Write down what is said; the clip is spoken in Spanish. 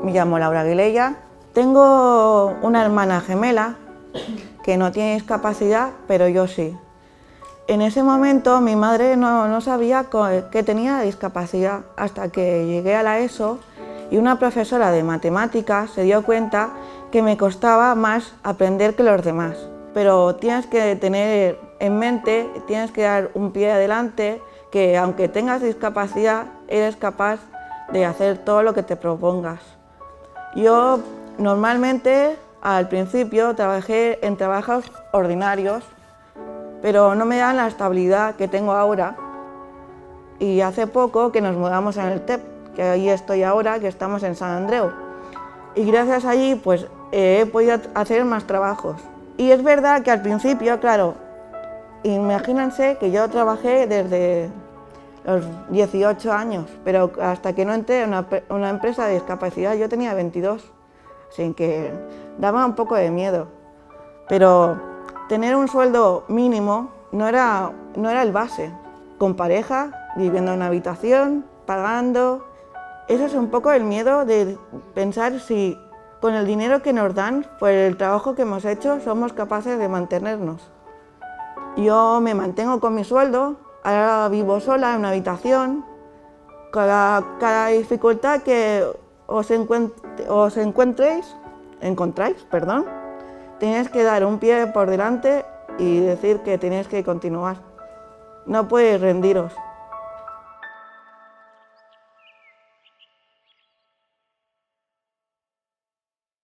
me llamo Laura Aguilella. Tengo una hermana gemela que no tiene discapacidad, pero yo sí. En ese momento mi madre no sabía que tenía discapacidad hasta que llegué a la ESO y una profesora de matemáticas se dio cuenta que me costaba más aprender que los demás. Pero tienes que tener en mente, tienes que dar un pie adelante, que aunque tengas discapacidad, eres capaz de hacer todo lo que te propongas. Yo normalmente al principio trabajé en trabajos ordinarios, pero no me dan la estabilidad que tengo ahora. Y hace poco que nos mudamos en el TEP, que ahí estoy ahora, que estamos en San Andreu. Y gracias allí pues he podido hacer más trabajos. Y es verdad que al principio, claro, imagínense que yo trabajé desde los 18 años, pero hasta que no entré en una empresa de discapacidad yo tenía 22, así que daba un poco de miedo. Pero tener un sueldo mínimo no era el base. Con pareja, viviendo en una habitación, pagando. Eso es un poco el miedo de pensar si con el dinero que nos dan, por el trabajo que hemos hecho, somos capaces de mantenernos. Yo me mantengo con mi sueldo, ahora vivo sola en una habitación. Cada dificultad que encontráis, tenéis que dar un pie por delante y decir que tenéis que continuar. No podéis rendiros.